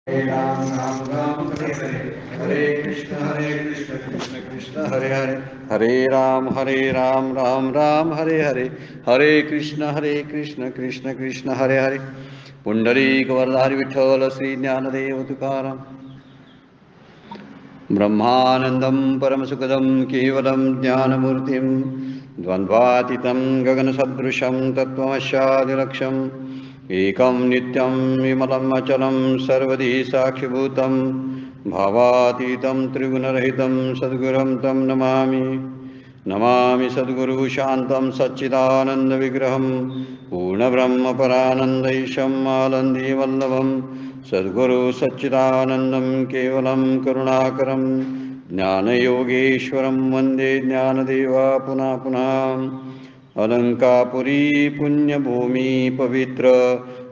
हरे राम राम राम हरे हरे हरे कृष्ण कृष्ण कृष्ण हरे हरे हरे राम राम राम हरे हरे हरे कृष्ण कृष्ण कृष्ण हरे हरे पुंडरीक वरदारी विठ्ठल श्री ज्ञानदेव तुकाराम ब्रह्मानंदं परमसुखदं केवलं ज्ञानमूर्तिं द्वन्द्वातीतं गगनसदृशं तत्त्वमस्यादिलक्ष्यम् एकं नित्यं विमलम् अचलं सर्वधी साक्षिभूतं भावातीतं त्रिगुणरहितं सद्गुरुं तं नमामि नमामि सद्गुरु शान्तं सच्चिदानन्दविग्रहं पूर्णब्रह्मपरानन्दैशम् आनन्दीवल्लभं सद्गुरु सच्चिदानन्दं केवलं करुणाकरं ज्ञानयोगेश्वरं वन्दे ज्ञानदेवा पुनः पुनः अलंकापुरी पुण्यभूमी पवित्र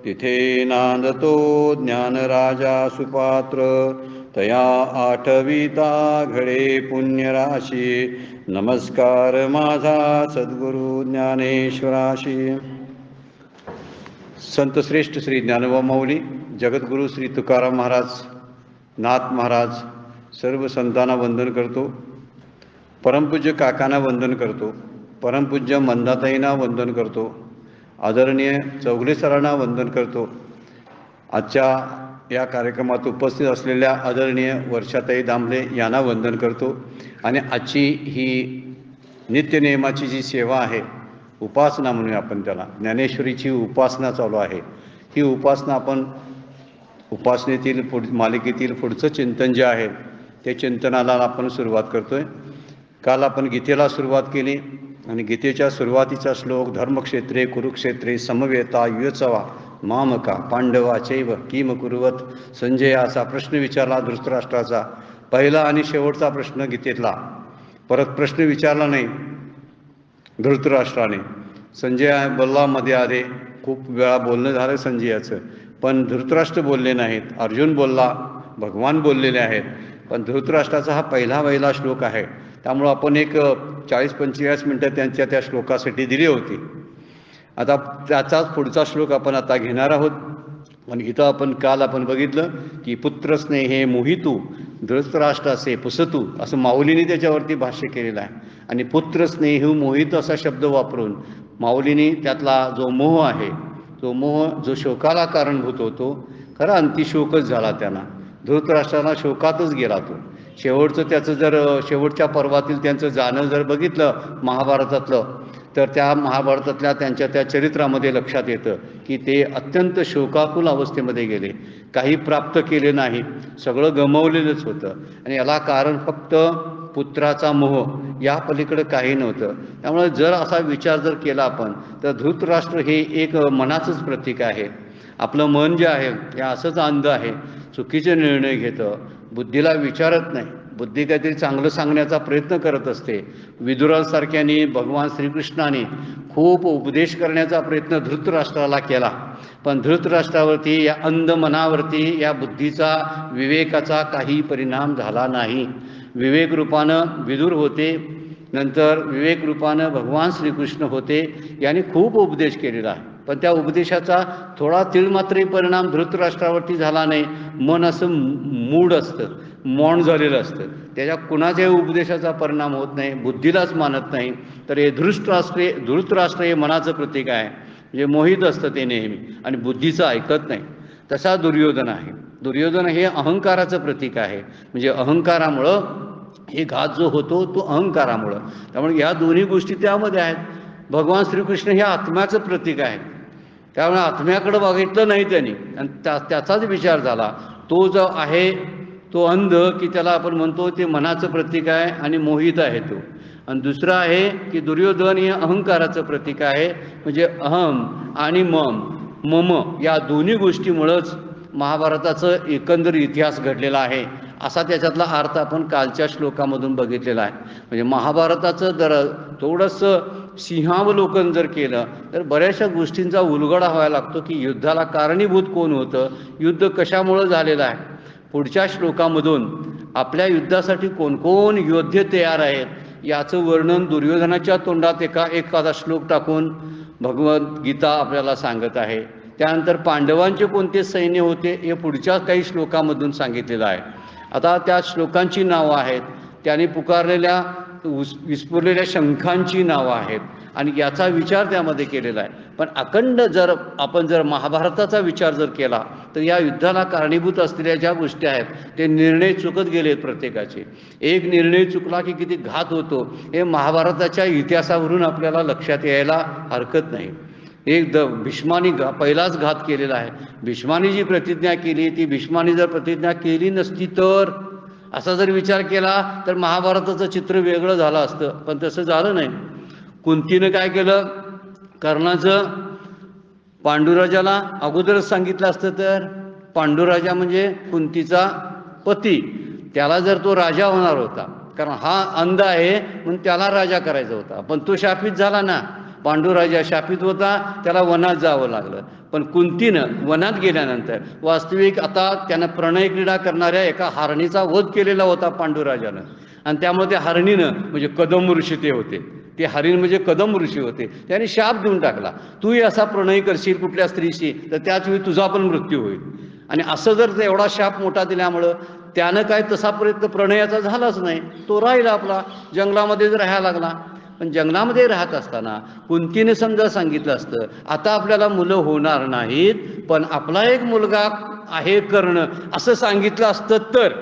तिथे नांदतो ज्ञानराजा सुपात्र तया आठविता घडे पुण्यराशी नमस्कार माझा सद्गुरु ज्ञानेश्वराशी। संत श्रेष्ठ श्री ज्ञानोबा माऊली, जगद्गुरु श्री तुकाराम महाराज, नाथ महाराज, सर्व संतांना वंदन करतो। परमपूज्य काकांना वंदन करतो। परमपूज्य मंदाताईंना वंदन करतो। आदरणीय चौगले सरांना वंदन करतो। आजच्या या कार्यक्रमात उपस्थित असलेल्या आदरणीय वर्षाताई दामले यांना वंदन करतो। आणि आजची ही नित्यनेमाची जी सेवा आहे, उपासना म्हणूया आपण त्याला, ज्ञानेश्वरीची उपासना चालू आहे। ही उपासना आपण उपासनेतील मालिकेतील पुढचं चिंतन जे आहे ते चिंतनाला आपण सुरुवात करतोय। काल आपण गीतेला सुरुवात केली आणि गीतेच्या सुरुवातीचा श्लोक धर्मक्षेत्रे कुरुक्षेत्रे समवेता युयचवा मामका पांडवा चैव किम कुरुवत संजयाचा प्रश्न विचारला धृतराष्ट्राचा। पहिला आणि शेवटचा प्रश्न गीतेतला, परत प्रश्न विचारला नाही धृतराष्ट्राने। संजय बोलला मध्ये आधे, खूप वेळा बोलणं झालं संजयाचं, पण धृतराष्ट्र बोलले नाहीत। अर्जुन बोलला, भगवान बोललेले आहेत, पण धृतराष्ट्राचा हा पहिला श्लोक आहे। त्यामुळं आपण एक 40-45 मिनटं त्यांच्या त्या श्लोकासाठी दिली होती। आता त्याचाच पुढचा श्लोक आपण आता घेणार आहोत। पण इथं आपण काल बघितलं की पुत्रस्नेहे मोहितू धृतराष्ट्राचे पुसतू, असं माऊलीने त्याच्यावरती भाष्य केलेलं आहे। आणि पुत्रस्नेह मोहित असा शब्द वापरून माऊलीने त्यातला जो मोह आहे, तो मोह जो शोकाला कारणभूत होतो, खरा अंतिशोकच झाला त्यांना। धृतराष्ट्राला शोकातच गेला तो। शेवटचं त्याचं जर शेवटच्या पर्वातील त्यांचं जाणं जर बघितलं महाभारतातलं, तर त्या महाभारतातल्या त्यांच्या त्या चरित्रामध्ये लक्षात येतं की ते अत्यंत शोकाकुल अवस्थेमध्ये गेले। काही प्राप्त केले नाही, सगळं गमावलेलंच होतं। आणि याला कारण फक्त पुत्राचा मोह, या पलीकडे काही नव्हतं। त्यामुळे जर असा विचार जर केला आपण, तर धृतराष्ट्र हे एक मनाचंच प्रतीक आहे। आपलं मन जे आहे हे असंच अंध आहे, चुकीचे निर्णय घेतं, बुद्धीला विचारत नाही। बुद्धी काहीतरी चांगलं सांगण्याचा प्रयत्न करत असते। विदुरासारख्याने भगवान श्रीकृष्णाने खूप उपदेश करण्याचा प्रयत्न धृतराष्ट्राला केला, पण धृतराष्ट्रावरती, या अंध मनावरती, या बुद्धीचा, विवेकाचा काही परिणाम झाला नाही। विवेक रूपानं विदुर होते, नंतर विवेक रूपानं भगवान श्रीकृष्ण होते। यांनी खूप उपदेश केलेला आहे, पण त्या उपदेशाचा थोडा तिळमात्रही परिणाम धृतराष्ट्रावरती झाला नाही। मन असं मूड असतं, मौन झालेलं असतं, त्याच्या कुणाच्याही उपदेशाचा परिणाम होत नाही, बुद्धीलाच मानत नाही। तर हे धृतराष्ट्र हे मनाचं प्रतीक आहे, म्हणजे मोहित असतं ते नेहमी आणि बुद्धीचं ऐकत नाही। तसा दुर्योधन आहे। दुर्योधन हे अहंकाराचं प्रतीक आहे, म्हणजे अहंकारामुळं हे घात जो होतो तो अहंकारामुळं। त्यामुळे ह्या दोन्ही गोष्टी त्यामध्ये आहेत। भगवान श्रीकृष्ण हे आत्म्याचं प्रतीक आहे, त्यामुळे आत्म्याकडे बघितलं नाही त्यांनी आणि त्याचाच विचार झाला। तो जो आहे तो अंध, की त्याला आपण म्हणतो ते मनाचं प्रतीक आहे आणि मोहित आहे तो। आणि दुसरं आहे की दुर्योधन हे अहंकाराचं प्रतीक आहे, म्हणजे अहम आणि मम या दोन्ही गोष्टीमुळंच महाभारताचं एकंदर इतिहास घडलेला आहे, असा त्याच्यातला अर्थ आपण कालच्या श्लोकामधून बघितलेला आहे। म्हणजे महाभारताचं जर थोडंसं सिंहावलोकन जर केलं तर बऱ्याचशा गोष्टींचा उलगडा व्हायला लागतो की युद्धाला कारणीभूत कोण होतं, युद्ध कशामुळं झालेलं आहे। पुढच्या श्लोकामधून आपल्या युद्धासाठी कोण कोण योद्धे तयार आहेत याचं वर्णन दुर्योधनाच्या तोंडात एखादा श्लोक टाकून भगवद्गीता आपल्याला सांगत आहे। त्यानंतर पांडवांचे कोणते सैन्य होते हे पुढच्या काही श्लोकामधून सांगितलेलं आहे. आता त्या श्लोकांची नावं आहेत, त्याने पुकारलेल्या विस्फुरलेल्या शंखांची नावं आहेत आणि याचा विचार त्यामध्ये केलेला आहे. पण अखंड जर आपण महाभारताचा विचार जर केला तर या युद्धाला कारणीभूत असलेल्या ज्या गोष्टी आहेत ते निर्णय चुकत गेलेत प्रत्येकाचे. एक निर्णय चुकला की किती घात होतो हे महाभारताच्या इतिहासावरून आपल्याला लक्षात यायला हरकत नाही. भीष्मानी पहिलाच घात केलेला आहे. भीष्मानी जी प्रतिज्ञा केली ती भीष्मानी जर प्रतिज्ञा केली नसती तर असा जर विचार केला तर महाभारताचं चित्र वेगळं झालं असतं, पण तसं झालं नाही. कुंतीनं काय केलं, कर्णाचं पांडुराजाला अगोदरच सांगितलं असतं तर पांडुराजा म्हणजे कुंतीचा पती, त्याला जर तो राजा होणार होता, कारण हा अंध आहे म्हणून त्याला राजा करायचा होता, पण तो शापित झाला ना. पांडुराजा शापित होता, त्याला वनात जावं लागलं. पण कुंतीनं वनात गेल्यानंतर वास्तविक आता त्यानं प्रणय क्रीडा करणाऱ्या एका हरणीचा वध केलेला होता पांडुराजानं, आणि त्यामुळे त्या हरणीनं म्हणजे कदम ऋषी ते होते, ते हरिण म्हणजे कदम ऋषी होते, त्याने शाप देऊन टाकला, तूही असा प्रणय करशील कुठल्या स्त्रीशी तर त्याच वेळी तुझा पण मृत्यू होईल. आणि असं जर एवढा शाप मोठा दिल्यामुळं त्यानं काय तसा प्रयत्न प्रणयाचा झालाच नाही, तो राहिला आपला जंगलामध्येच राहायला लागला. पण जंगलामध्ये राहत असताना कुंतीने समजा सांगितलं असतं आता आपल्याला मुलं होणार नाहीत, पण आपला एक मुलगा आहे कर्ण असं सांगितलं असतं तर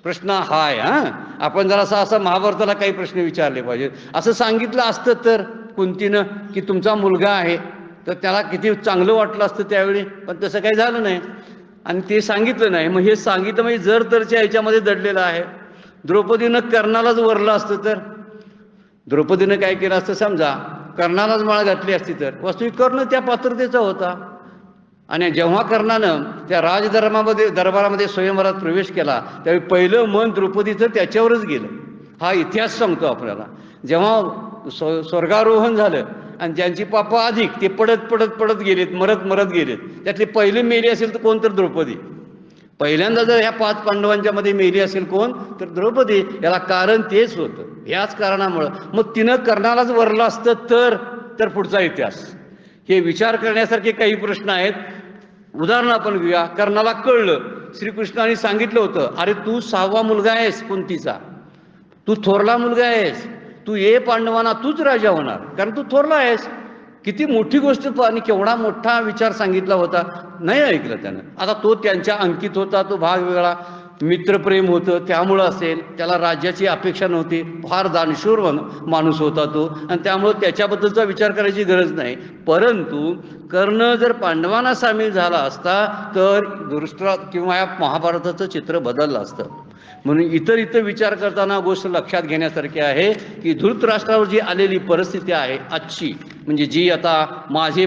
प्रश्न हा आहे. आपण जरा असं महाभारताला काही प्रश्न विचारले पाहिजेत. असं सांगितलं असतं तर कुंतीनं की तुमचा मुलगा आहे तर त्याला किती चांगलं वाटलं असतं त्यावेळी, पण तसं काही झालं नाही आणि ते सांगितलं नाही. मग हे सांगितलं म्हणजे जर तरच्या ह्याच्यामध्ये दडलेलं आहे. द्रौपदीनं कर्णालाच वरलं असतं तर द्रौपदीनं काय केलं असतं, समजा कर्णालाच माळ घातली असती तर वास्तविक कर्ण त्या पात्रतेचा होता. आणि जेव्हा कर्णानं त्या दरबारामध्ये स्वयंवरात प्रवेश केला त्यावेळी पहिलं मन द्रौपदीचं त्याच्यावरच गेलं. हा इतिहास सांगतो आपल्याला. जेव्हा स्वर्गारोहण झालं आणि ज्यांची पापं अधिक ते पडत गेलेत, मरत गेलेत, त्यातली पहिली मेली असेल तर कोण तर द्रौपदी. पहिल्यांदा जर ह्या 5 पांडवांच्या मध्ये मेली असेल कोण तर द्रौपदी. याला कारण तेच होतं. ह्याच कारणामुळं मग तिनं कर्णालाच वरलं असतं तर पुढचा इतिहास. हे विचार करण्यासारखे काही प्रश्न आहेत. उदाहरण आपण घेऊया. कर्णाला कळलं, श्रीकृष्णाने सांगितलं होतं अरे तू 6वा मुलगा आहेस कुंतीचा, तू थोरला मुलगा आहेस, तू ये पांडवांना तूच राजा होणार कारण तू थोरला आहेस. किती मोठी गोष्ट आणि केवढा मोठा विचार सांगितला होता, नाही ऐकलं त्यानं. आता तो त्यांच्या अंकित होता, तो भाग वेगळा, मित्रप्रेम होतं त्यामुळं असेल, त्याला राज्याची अपेक्षा नव्हती, फार दानशूर माणूस होता तो आणि त्यामुळं त्याच्याबद्दलचा विचार करायची गरज नाही. परंतु कर्ण जर पांडवांना सामील झाला असता तर किंवा या महाभारताचं चित्र बदललं असतं. म्हणून इतर विचार करताना गोष्ट लक्षात घेण्यासारखी आहे की धृतराष्ट्रावर जी आलेली परिस्थिती आहे आजची, म्हणजे जी आता माझी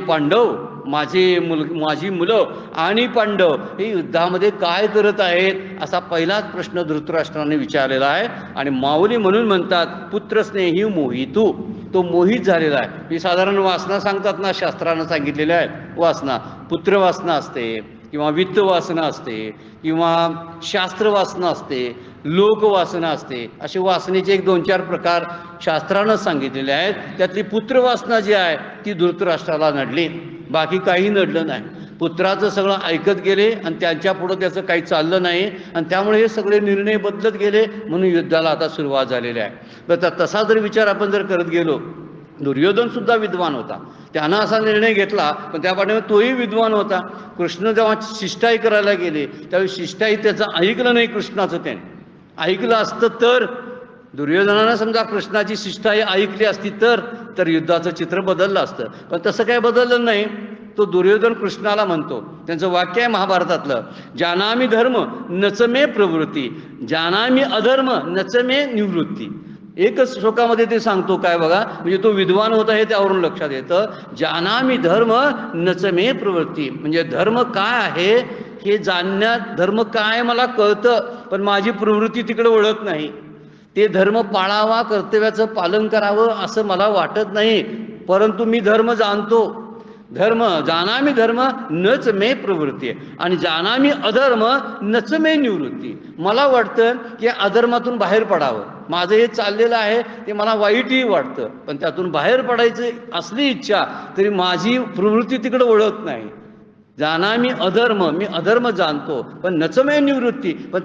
मुलं आणि पांडव हे युद्धामध्ये काय करत आहेत असा पहिलाच प्रश्न धृतराष्ट्राने विचारलेला आहे. आणि माऊली म्हणून म्हणतात पुत्रस्नेही मोहितू, तो मोहित झालेला आहे. ही साधारण वासना सांगतात ना, शास्त्रानं सांगितलेल्या आहेत वासना. पुत्रवासना असते किंवा वित्त वासना असते किंवा शास्त्र वासना असते, लोकवासना असते. असे वासनेचे 1-2-4 प्रकार शास्त्रानं सांगितलेले आहेत. त्यातली पुत्रवासना जी आहे ती धृतराष्ट्राला नडली, बाकी काही नडलं नाही. पुत्राचं सगळं ऐकत गेले आणि त्यांच्या पुढं त्याचं काही चाललं नाही आणि त्यामुळे हे सगळे निर्णय बदलत गेले. म्हणून युद्धाला आता सुरुवात झालेली आहे. तर तसा जर विचार आपण जर करत गेलो, दुर्योधन सुद्धा विद्वान होता, त्यानं असा निर्णय घेतला, पण त्या पाठीमागे तोही विद्वान होता. कृष्ण जेव्हा शिष्टाई करायला गेले त्यावेळी शिष्टाई त्याचं ऐकलं नाही. कृष्णाचं त्याने ऐकलं असतं तर, दुर्योधनानं समजा कृष्णाची शिष्टाई ऐकली असती तर युद्धाचं चित्र बदललं असतं. पण तसं काय बदललं नाही. तो दुर्योधन कृष्णाला म्हणतो, त्यांचं वाक्य आहे महाभारतातलं, जानामि धर्म नचमे प्रवृत्ती, जानामि अधर्म नचमे निवृत्ती. एकच श्लोकामध्ये ते सांगतो काय बघा, म्हणजे तो विद्वान होता हे त्यावरून लक्षात येतं. जानामि धर्म नचमे प्रवृत्ती, म्हणजे धर्म काय आहे हे जाणण्यात, धर्म काय मला कळतं पण माझी प्रवृत्ती तिकडे वळत नाही. ते धर्म पाळावा, कर्तव्याचं पालन करावं असं मला वाटत नाही, परंतु मी धर्म जाणतो. जानामि धर्म नच मे प्रवृत्ती आणि जानामि अधर्म नच मे निवृत्ती. मला वाटतं की अधर्मातून बाहेर पडावं, माझं हे चाललेलं आहे ते मला वाईटही वाटतं, पण त्यातून बाहेर पडायची असली इच्छा तरी माझी प्रवृत्ती तिकडे वळत नाही. जाणा मी अधर्म जाणतो, पण नचमे निवृत्ती, पण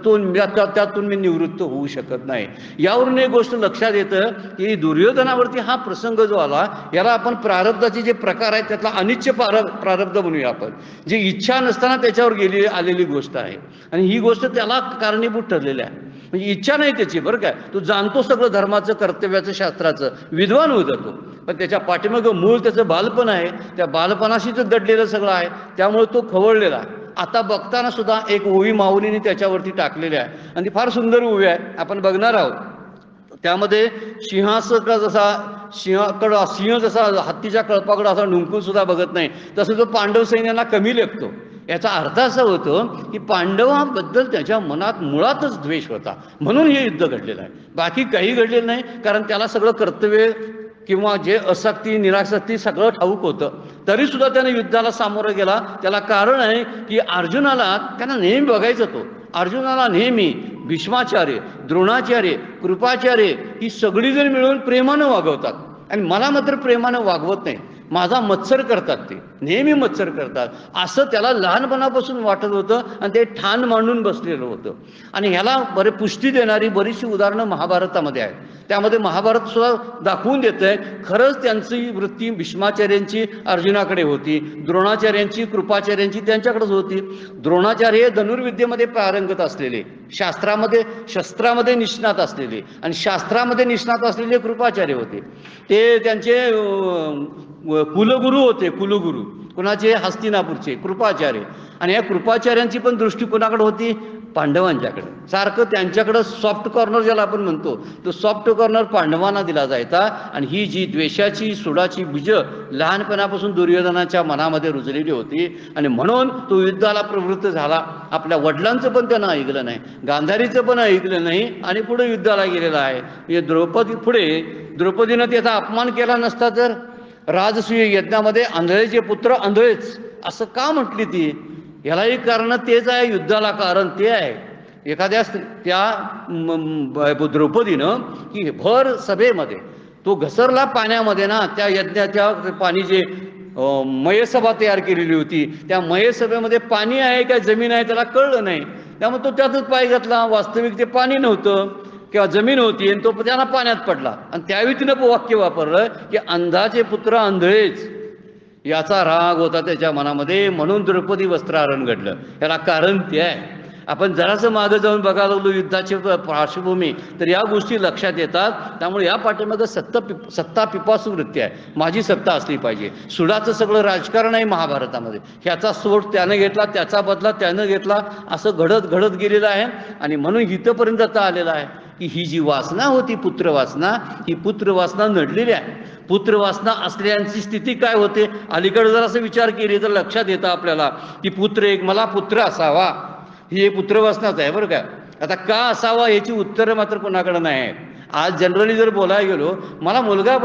त्यातून मी निवृत्त होऊ शकत नाही. यावरून एक गोष्ट लक्षात येतं की दुर्योधनावरती हा प्रसंग जो आला, याला आपण प्रारब्धाचे जे प्रकार आहेत त्यातला अनिच्छ प्रारब्ध म्हणूया आपण, जी इच्छा नसताना त्याच्यावर आलेली गोष्ट आहे. आणि ही गोष्ट त्याला कारणीभूत ठरलेली आहे. म्हणजे इच्छा नाही त्याची, बरं काय, तो जाणतो सगळं धर्माचं, कर्तव्याचं, शास्त्राचं, विद्वान होत जातो, पण त्याच्या पाठीमागं मूळ त्याचं बालपण आहे. त्या बालपणाशीच दडलेलं सगळं आहे, त्यामुळे तो खवळलेला आहे. आता बघताना सुद्धा एक ओवी माऊलीने त्याच्यावरती टाकलेली आहे, आणि ती फार सुंदर ओवी आहे, आपण बघणार आहोत. त्यामध्ये सिंह जसा हत्तीच्या कळपाकडं असा ढुंकून सुद्धा बघत नाही, तसं तो पांडव सैन्याला कमी लेखतो. याचा अर्थ असा होतो की पांडवांबद्दल त्याच्या मनात मुळातच द्वेष होता, म्हणून हे युद्ध घडलेलं आहे. बाकी काही घडलेलं नाही, कारण त्याला सगळं कर्तव्य किंवा जे आसक्ती निरासक्ती सगळं ठाऊक होतं, तरी सुद्धा त्याने युद्धाला सामोरं गेला. त्याला कारण आहे की अर्जुनाला त्यांना नेहमी बघायचं, तो अर्जुनाला नेहमी भीष्माचार्य, द्रोणाचार्य, कृपाचार्य ही सगळी जण मिळून प्रेमानं वागवतात, आणि मला मात्र प्रेमानं वागवत नाही, माझा मत्सर करतात, ते नेहमी मत्सर करतात, असं त्याला लहानपणापासून वाटत होतं, आणि ते ठाण मांडून बसलेलं होतं. आणि ह्याला पुष्टी देणारी बरीचशी उदाहरणं महाभारतामध्ये आहेत. त्यामध्ये महाभारत सुद्धा दाखवून देत आहे खरंच त्यांची वृत्ती भीष्माचार्यांची अर्जुनाकडे होती, द्रोणाचार्यांची, कृपाचार्यांची त्यांच्याकडेच होती. द्रोणाचार्य हे धनुर्विद्येमध्ये पारंगत असलेले, शस्त्रामध्ये निष्णात असलेले, आणि शास्त्रामध्ये निष्णात असलेले कृपाचार्य होते. ते त्यांचे कुलगुरू होते, कुलगुरू कुणाचे, हस्तिनापूरचे कृपाचार्य. आणि या कृपाचार्यांची पण दृष्टी कोणाकडे होती, पांडवांच्याकडे. सारखं त्यांच्याकडं सॉफ्ट कॉर्नर ज्याला आपण म्हणतो, तो सॉफ्ट कॉर्नर पांडवांना दिला जायचा. आणि ही जी द्वेषाची, सुडाची बीजं लहानपणापासून दुर्योधनाच्या मनामध्ये रुजलेली होती, आणि म्हणून तो युद्धाला प्रवृत्त झाला. आपल्या वडिलांचं पण त्यानं ऐकलं नाही, गांधारीचं पण ऐकलं नाही, आणि पुढे युद्धाला गेलेला आहे. द्रौपदीनं त्याचा अपमान केला नसता तर राजसूय यज्ञामध्ये आंधळेचे पुत्र आंधळेच असं का म्हटली ती, ह्यालाही कारण तेच आहे, युद्धाला कारण ते आहे. एखाद्या त्या द्रौपदीनं की भर सभेमध्ये तो घसरला पाण्यामध्ये ना, त्या यज्ञाच्या पाणी जे मयसभा तयार केलेली होती, त्या मयसभेमध्ये पाणी आहे का जमीन आहे त्याला कळलं नाही, त्यामुळे तो त्यातच पाय घातला. वास्तविक ते पाणी नव्हतं किंवा जमीन होती, आणि तो त्यांना पाण्यात पडला. आणि त्यावेळी तिनं वाक्य वापरलं की अंधाचे पुत्र आंधळेच, याचा राग होता त्याच्या मनामध्ये, म्हणून द्रौपदी वस्त्रहरण घडलं. याला कारण ते आहे. आपण जरासं मागं जाऊन बघायला लागलो युद्धाची पार्श्वभूमी, तर या गोष्टी लक्षात येतात. त्यामुळे या पाठीमागं सत्ता पिपासू वृत्ती आहे, माझी सत्ता असली पाहिजे. सुडाचं सगळं राजकारण आहे महाभारतामध्ये, ह्याचा सोड त्यानं घेतला, त्याचा बदला त्यानं घेतला, असं घडत गेलेलं आहे. आणि म्हणून इथंपर्यंत आता आलेलं आहे की ही जी वासना होती पुत्रवासना, ही पुत्रवासना नडलेली आहे. पुत्रवासना असलेल्यांची स्थिती काय होते, अलीकडे जर असं विचार केली तर लक्षात येतं आपल्याला की मला पुत्र असावा, ही एक पुत्रवासनाच आहे, बरं का. आता का असावा याची उत्तरं मात्र कोणाकडे नाही आहे. आज जनरली जर बोलायला गेलो, मला मुलगा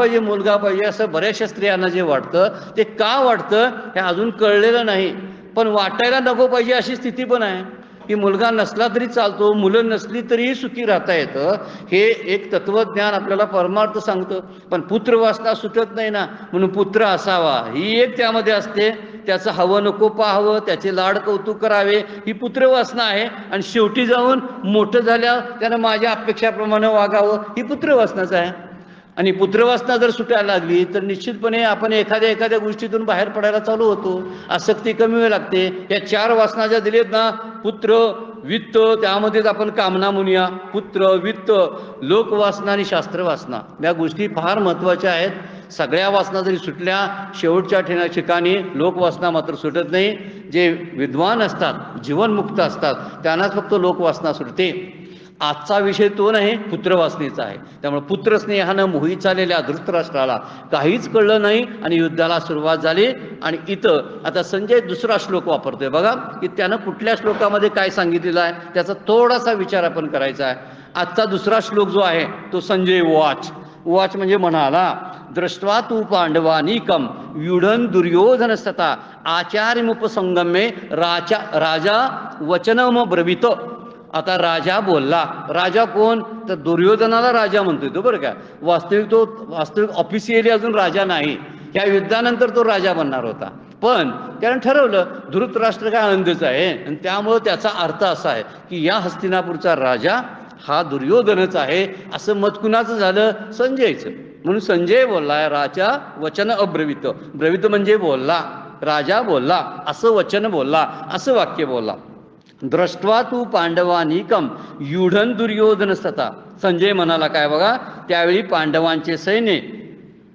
पाहिजे असं बऱ्याचशा स्त्रियांना जे वाटतं, ते का वाटतं हे अजून कळलेलं नाही. पण वाटायला नको पाहिजे अशी स्थिती पण आहे की मुलगा नसला तरी चालतो, मुलं नसली तरीही सुखी राहता येतं, हे एक तत्वज्ञान आपल्याला परमार्थ सांगतं. पण पुत्रवासना सुटत नाही ना, म्हणून पुत्र असावा ही एक त्यामध्ये असते. त्याचं हवं नको पाहावं, त्याचे लाड कौतुक करावे, ही पुत्रवासना आहे. आणि शेवटी जाऊन मोठं झाल्या त्यानं माझ्या अपेक्षाप्रमाणे वागावं, ही पुत्रवासनाच आहे. आणि पुत्रवासना जर सुटायला लागली तर निश्चितपणे आपण एखाद्या गोष्टीतून बाहेर पडायला चालू होतो, आसक्ती कमी व्हायला लागते. या 4 वासना ज्या दिलेत ना, पुत्र, वित्त, त्यामध्येच आपण कामना म्हणूया, पुत्र, वित्त, लोकवासना आणि शास्त्रवासना, या गोष्टी फार महत्त्वाच्या आहेत. सगळ्या वासना जरी सुटल्या, शेवटच्या ठिकाणी लोकवासना मात्र सुटत नाही. जे विद्वान असतात, जीवनमुक्त असतात, त्यांनाच फक्त लोकवासना सुटते. आजचा विषय तो नाही, पुत्रवासनेचा आहे. त्यामुळे पुत्रस्नेहानं मोहित झालेल्या धृतराष्ट्राला काहीच कळलं नाही आणि युद्धाला सुरुवात झाली. आणि इथं आता संजय दुसरा श्लोक वापरतोय बघा, की त्यानं कुठल्या श्लोकामध्ये काय सांगितलेलं आहे त्याचा थोडासा विचार आपण करायचा आहे. आजचा दुसरा श्लोक जो आहे तो संजय उवाच म्हणजे म्हणाला, दृष्ट्वा तू पांडवानीकम व्यूढन दुर्योधन सता आचार्यमुपसंगमे राजा वचनम ब्रवीत. आता राजा बोलला. राजा कोण, तर दुर्योधनाला राजा म्हणतोय तो, बरं का. वास्तविक ऑफिशियली अजून राजा नाही, ह्या युद्धानंतर तो राजा बनणार होता. पण त्यानं ठरवलं धृतराष्ट्र काय अंधच आहे आणि त्यामुळं त्याचा अर्थ असा आहे की या हस्तिनापूरचा राजा हा दुर्योधनच आहे असं मत कुणाचं झालं? संजयचं. म्हणून संजय बोलला राजा वचन अब्रवीत, ब्रवीत म्हणजे बोलला, राजा बोलला असं वचन बोलला, असं वाक्य बोलला. द्रष्ट्वा तू पांडवानिकम युढन दुर्योधनस्तथा. संजय म्हणाला काय बघा, त्यावेळी पांडवांचे सैन्य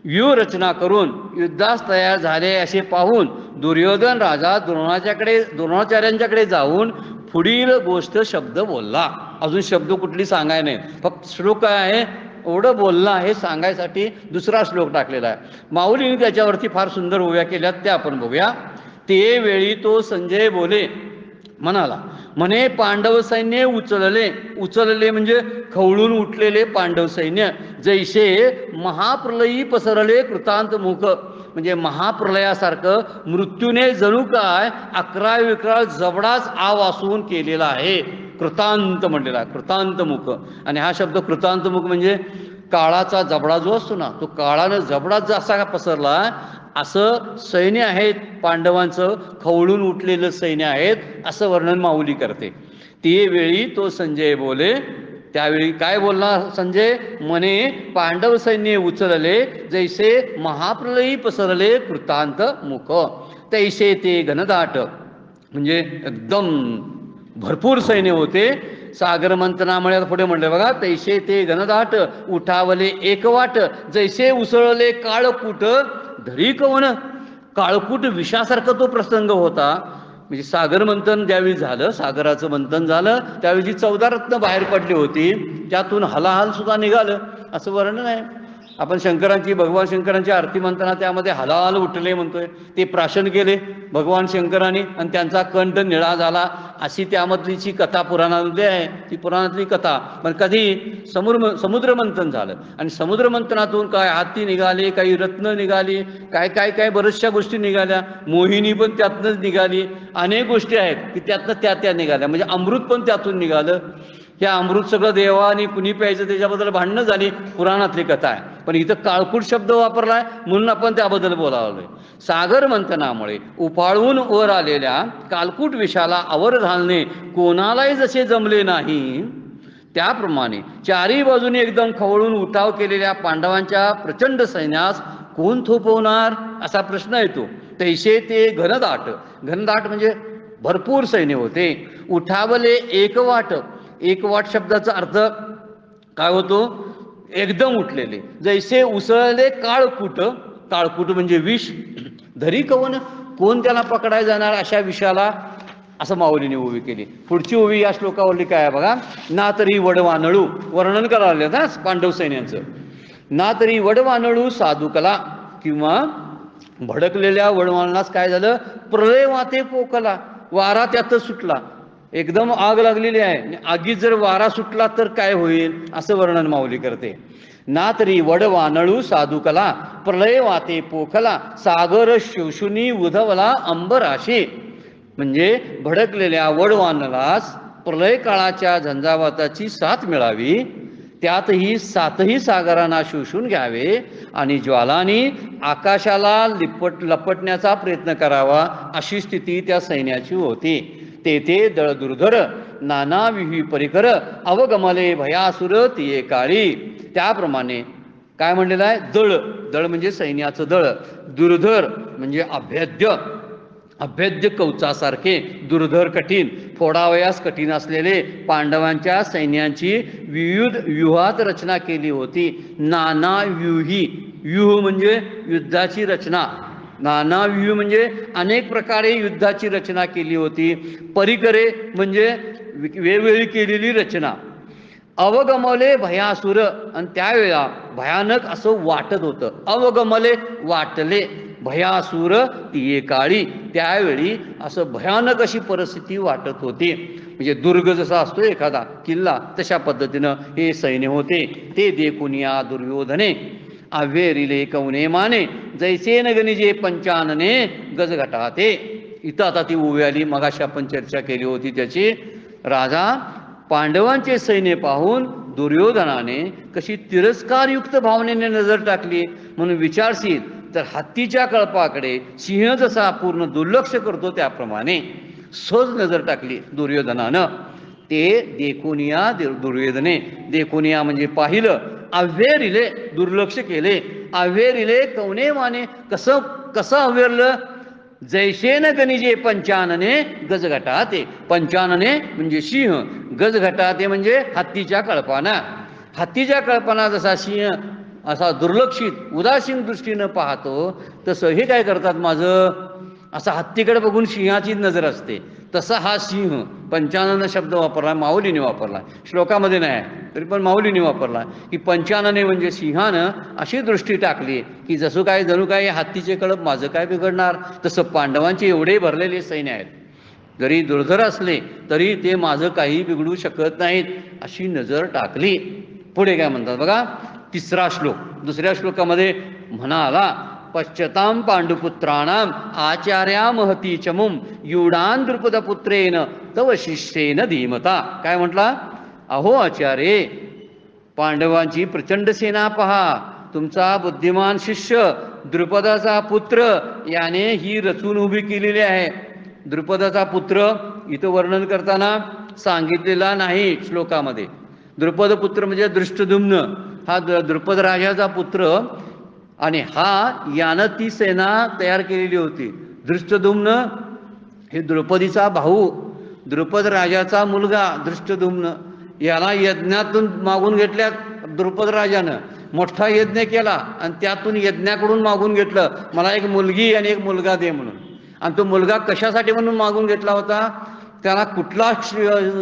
व्यूह रचना करून युद्धास तयार झाले असे पाहून दुर्योधन राजा द्रोणाचार्यांच्याकडे जाऊन पुढील गोष्ट शब्द बोलला. अजून शब्द कुठली सांगाय नाही, फक्त श्लोक काय आहे एवढं बोलला हे सांगायसाठी दुसरा श्लोक टाकलेला आहे. माऊलीने त्याच्यावरती फार सुंदर ओव्या केल्यात, त्या आपण बघूया. ते वेळी तो संजय बोले म्हणाला, म्हणे पांडव सैन्य उचलले म्हणजे खवळून उठलेले पांडव सैन्य जैसे महाप्रलयी पसरले कृतांत मुख, म्हणजे महाप्रलयासारखं मृत्यूने जणू काय 11 जबडाच आव वासून केलेला आहे. कृतांत म्हणलेला आहे, कृतांत मुख. आणि हा शब्द कृतांत मुख म्हणजे काळाचा जबडा जो असतो ना, तो काळानं जबडाच जसा का पसरला असं सैन्य आहेत पांडवांचं, खवळून उठलेलं सैन्य आहेत असं वर्णन माऊली करते. ते वेळी तो संजय बोले, त्यावेळी काय बोलला संजय? म्हणे पांडव सैन्य उचलले जैसे महाप्रलयी पसरले कृतांत मुख, तैसे ते घनदाट, म्हणजे एकदम भरपूर सैन्य होते. सागर मंथनामुळे पुढे म्हणले बघा, तैसे ते घनदाट उठावले एकवाट जैसे उसळले काळकूट धरी कवन. काळकूट विषासारखा तो प्रसंग होता. म्हणजे सागर मंथन ज्यावेळी झालं, सागराचं मंथन झालं त्यावेळी जी 14 रत्न बाहेर पडली होती त्यातून हलाहल सुद्धा निघालं असं वर्णन आहे. आपण शंकरांची, भगवान शंकरांची आरती म्हणताना त्यामध्ये हलाहल उठले म्हणतोय, ते प्राशन केले भगवान शंकरांनी आणि त्यांचा कंठ निळा झाला अशी त्यामधलीची कथा पुराणामध्ये आहे. ती पुराणातली कथा. पण कधी समुद्र मंथन झालं आणि समुद्र मंथनातून काय हाती निघाले, काही रत्न निघाली, काय बऱ्याचशा गोष्टी निघाल्या. मोहिनी पण त्यातनंच निघाली. अनेक गोष्टी आहेत की त्यातनं त्या निघाल्या. म्हणजे अमृत पण त्यातून निघालं. हे अमृत सगळं देवानी कुणी प्यायचं त्याच्याबद्दल भांडणं झाली, पुराणातली कथा आहे. पण इथं काळकूट शब्द वापरलाय म्हणून आपण त्याबद्दल बोलावलोय. सागर मंथनामुळे उफाळून वर आलेल्या कालकूट विषाला आवर घालणे कोणालाही जसे जमले नाही, त्याप्रमाणे चारी बाजूने एकदम खवळून उठाव केलेल्या पांडवांच्या प्रचंड सैन्यास कोण थोपवणार असा प्रश्न येतो. तैसे ते घनदाट, घनदाट म्हणजे भरपूर सैन्य होते. उठावले एकवाट, एकवाट शब्दाचा अर्थ काय होतो? एकदम उठलेले. जैसे उसळले काळकूट, काळकूट म्हणजे विष, धरी कवन, कोण त्याला पकडाय जाणार अशा विषाला, असं माऊलीने ओवी केली. पुढची ओवी या श्लोकावरली काय आहे बघा. ना तरी वडवानळू, वर्णन करायला ना पांडव सैन्यांचं. ना तरी वडवानळू साधुकला, किंवा भडकलेल्या वडवानळास काय झालं? प्रलय वाते पोकला, वारा त्यातच सुटला. एकदम आग लागलेली आहे, आगीत जर वारा सुटला तर काय होईल असं वर्णन माऊली करते. ना तरी वडवानळू साधुकला प्रलय वाते पोखला सागर शोषुनी उधवला अंबराशी, म्हणजे भडकलेल्या वडवानळास प्रलय काळाच्या झंझावाताची साथ मिळावी, त्यातही सातही सागरांना शोषून घ्यावे आणि ज्वालांनी आकाशाला लपटण्याचा प्रयत्न करावा अशी स्थिती त्या सैन्याची होती. तेथे दळ दुर्धर नाना विही परिकर अवगमले भयासुर तिये काळी. त्याप्रमाणे काय म्हणलेलं आहे? दळ, दळ म्हणजे सैन्याचं दळ. दुर्धर म्हणजे अभेद्य कवचासारखे, दुर्धर कठीण, फोडावयास कठीण असलेले पांडवांच्या सैन्यांची विविध व्यूहात रचना केली होती. नाना व्यूही, व्यूह म्हणजे युद्धाची रचना, नाना व्यूह म्हणजे अनेक प्रकारे युद्धाची रचना केली होती. परिकरे म्हणजे वेगवेगळी केलेली रचना. अवगमले भयासुर, आणि त्यावेळा भयानक असं वाटत होतं. अवगमले वाटले, भयासुर तिये काळी, त्यावेळी असं भयानक अशी परिस्थिती वाटत होती. म्हणजे दुर्ग जसा असतो एखादा किल्ला, तशा पद्धतीनं हे सैन्य होते. ते देखून या दुर्योधने आव्हेरिले कवने माने जैसे न गणिजे पंचानने गजघटाते. इथं आता ती ओवी आली, मगाशी आपण चर्चा केली होती त्याची. राजा पांडवांचे सैन्य पाहून दुर्योधनाने कशी तिरस्कारयुक्त भावनेने नजर टाकली म्हणून विचारशील. तर हत्तीच्या कळपाकडे सिंह जसा पूर्ण दुर्लक्ष करतो त्याप्रमाणे सहज नजर टाकली दुर्योधनानं. ते देखुनिया दुर्योधने, देखुनिया म्हणजे पाहिलं, अव्हेरिले दुर्लक्ष केले, अव्हेरिले कवने माने कसं अव्हेरलं, जैसेन गणिजे पंचानने गजघटाते, पंचानने म्हणजे सिंह, गजघटाते म्हणजे हत्तीच्या कळपाना, हत्तीच्या कळपाना जसा सिंह असा दुर्लक्षित उदासीन दृष्टीनं पाहतो तसं हे काय करतात माझं, असा हत्तीकडे बघून सिंहाची नजर असते तसा हा सिंह, पंचानन शब्द वापरला, माऊलीने वापरला, श्लोकामध्ये नाही तरी पण माऊलीने वापरला की पंचानने म्हणजे सिंहानं अशी दृष्टी टाकली की जसं काय जणू काय हत्तीचे कळप माझं काय बिघडणार, तसं पांडवांचे एवढे भरलेले सैन्य आहेत, जरी दुर्धर असले तरी ते माझं काही बिघडू शकत नाहीत अशी नजर टाकली. पुढे काय म्हणतात बघा, तिसरा श्लोक, दुसऱ्या श्लोकामध्ये म्हणाला, पश्चताम पांडुपुत्राणाम आचार्या महती चमुम युडान द्रुपदपुत्रेन तव शिष्येन धीमता. काय म्हटला, अहो आचार्य, पांडवांची प्रचंड सेना पहा, तुमचा बुद्धिमान शिष्य द्रुपदाचा पुत्र याने ही रचून उभी केलेली आहे. द्रुपदाचा पुत्र इथं वर्णन करताना सांगितलेला नाही श्लोकामध्ये. द्रुपद पुत्र म्हणजे दृष्टद्युम्न, हा द्रुपद राजाचा पुत्र आणि हा यानं ती सेना तयार केलेली होती. दृष्टद्युम्न हे द्रौपदीचा भाऊ, द्रुपद राजाचा मुलगा दृष्टद्युम्न, याला यज्ञातून मागून घेतल्यात द्रुपद राजानं, मोठा यज्ञ केला आणि त्यातून यज्ञाकडून मागून घेतलं मला एक मुलगी आणि एक मुलगा दे म्हणून. आणि तो मुलगा कशासाठी म्हणून मागून घेतला होता, त्याला कुठला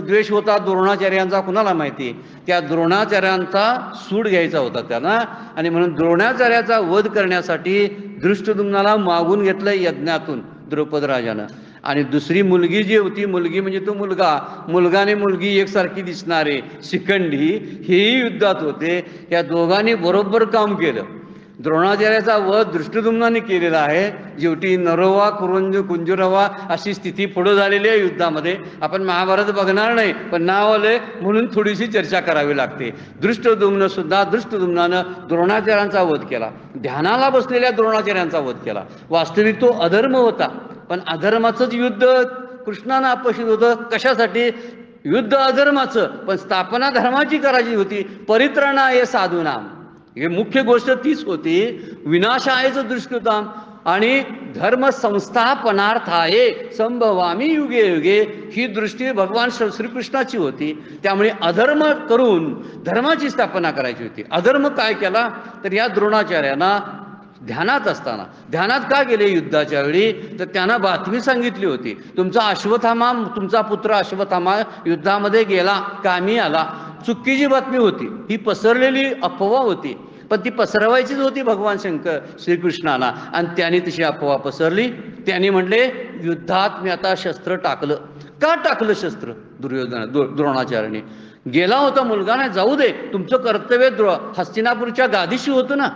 द्वेष होता द्रोणाचार्यांचा कुणाला माहिती, त्या द्रोणाचार्यांचा सूड घ्यायचा होता त्यांना, आणि म्हणून द्रोणाचार्याचा वध करण्यासाठी दृष्टद्युम्नाला मागून घेतलं यज्ञातून द्रौपद राजानं. आणि दुसरी मुलगी जी होती, मुलगी म्हणजे तो मुलगा, मुलगाने मुलगी एकसारखी दिसणारे शिखंडी, हेही युद्धात होते. या दोघांनी बरोबर काम केलं. द्रोणाचार्याचा वध दृष्टद्युम्नाने केलेला आहे. शेवटी नरोवा कुंजुरवा अशी स्थिती पुढे झालेली आहे युद्धामध्ये. आपण महाभारत बघणार नाही पण नाव आलंय म्हणून थोडीशी चर्चा करावी लागते. दृष्टद्युम्न सुद्धा, दृष्टद्युम्नानं द्रोणाचार्यांचा वध केला, ध्यानाला बसलेल्या द्रोणाचार्यांचा वध केला. वास्तविक तो अधर्म होता, पण अधर्माचंच युद्ध कृष्णानं अपेक्षित होतं. कशासाठी, युद्ध अधर्माचं पण स्थापना धर्माची करायची होती. परित्राणाय साधूनाम, हे मुख्य गोष्ट तीच होती. विनाशायचं दुष्कृताम आणि धर्म संस्थापनार्थाये संभवामी युगे युगे, ही दृष्टी भगवान श्रीकृष्णाची होती. त्यामुळे अधर्म करून धर्माची स्थापना करायची होती. अधर्म काय केला तर या द्रोणाचार्यांना ध्यानात असताना, ध्यानात का गेले युद्धाच्या वेळी, तर त्यांना बातमी सांगितली होती तुमचा अश्वत्थामा, तुमचा पुत्र अश्वत्थामा युद्धामध्ये गेला, कामी आला. चुकीची बातमी होती, ही पसरलेली अफवा होती, पण ती पसरवायचीच होती भगवान शंकर श्रीकृष्णाला, आणि त्याने तशी अफवा पसरली. त्याने म्हटले युद्धात मी आता शस्त्र टाकलं. का टाकलं शस्त्र द्रोणाचार्याने, गेला होता मुलगा नाही, जाऊ दे, तुमचं कर्तव्य हस्तिनापूरच्या गादीशी होतं ना,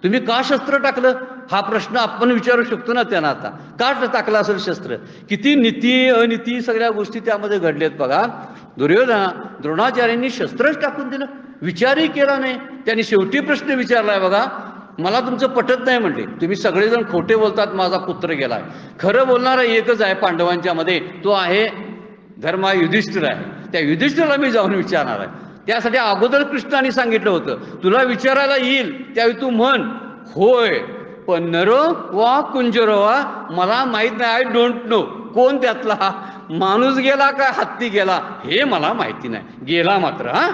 तुम्ही का शस्त्र टाकलं हा प्रश्न आपण विचारू शकतो ना त्यांना. आता का टाकलं असेल शस्त्र, किती नीती अनिती सगळ्या गोष्टी त्यामध्ये घडल्यात बघा. द्रोणाचार्यांनी शस्त्रच टाकून दिलं, विचारही केला नाही. त्यांनी शेवटी प्रश्न विचारलाय बघा, मला तुमचं पटत नाही म्हणले, तुम्ही सगळेजण खोटे बोलतात, माझा पुत्र गेलाय. खरं बोलणारा एकच आहे पांडवांच्या मध्ये, तो आहे धर्मा युधिष्ठिर आहे. त्या युधिष्ठिराला मी जाऊन विचारणार आहे. त्यासाठी अगोदर कृष्णाने सांगितलं होतं तुला विचारायला येईल त्यावेळी तू म्हण होय, पण नरो वा कुंजरो मला माहीत नाही, आय डोंट नो, कोण त्यातला माणूस गेला का हत्ती गेला हे मला माहिती नाही, गेला मात्र हा.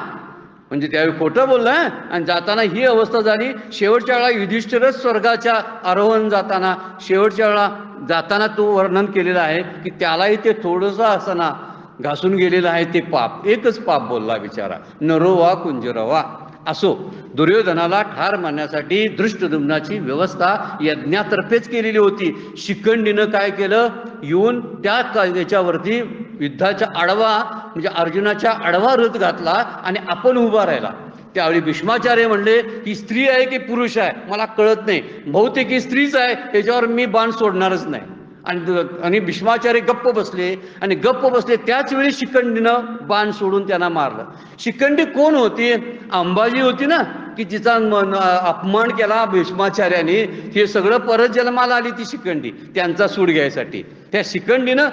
म्हणजे त्यावेळी खोटं बोललं. आणि जाताना ही अवस्था झाली. शेवटच्या वेळा युधिष्ठिरच स्वर्गाच्या आरोहण जाताना, शेवटच्या वेळा जाताना तो वर्णन केलेलं आहे की त्यालाही ते थोडंसं असताना घासून गेलेलं आहे ते पाप, एकच पाप बोलला बिचारा, नरो वा कुंजरवा. असो, दुर्योधनाला ठार मारण्यासाठी दृष्टद्युम्नाची व्यवस्था यज्ञातर्फेच केलेली होती. शिखंडीनं काय केलं, येऊन त्या याच्यावरती युद्धाच्या आडवा म्हणजे अर्जुनाच्या आडवा रथ घातला आणि आपण उभा राहिला. त्यावेळी भीष्माचार्य म्हणले ही स्त्री आहे की पुरुष आहे मला कळत नाही, बहुतेक ही स्त्रीच आहे, त्याच्यावर मी बाण सोडणारच नाही. आणि भीष्माचार्य गप्प बसले, आणि गप्प बसले त्याच वेळी शिखंडीनं बाण सोडून त्यांना मारलं. शिखंडी कोण होती, अंबाजी होती ना, की तिचा अपमान केला भीष्माचार्याने, हे सगळं परत जन्माला आली ती शिखंडी त्यांचा सूड घ्यायसाठी. त्या शिखंडीनं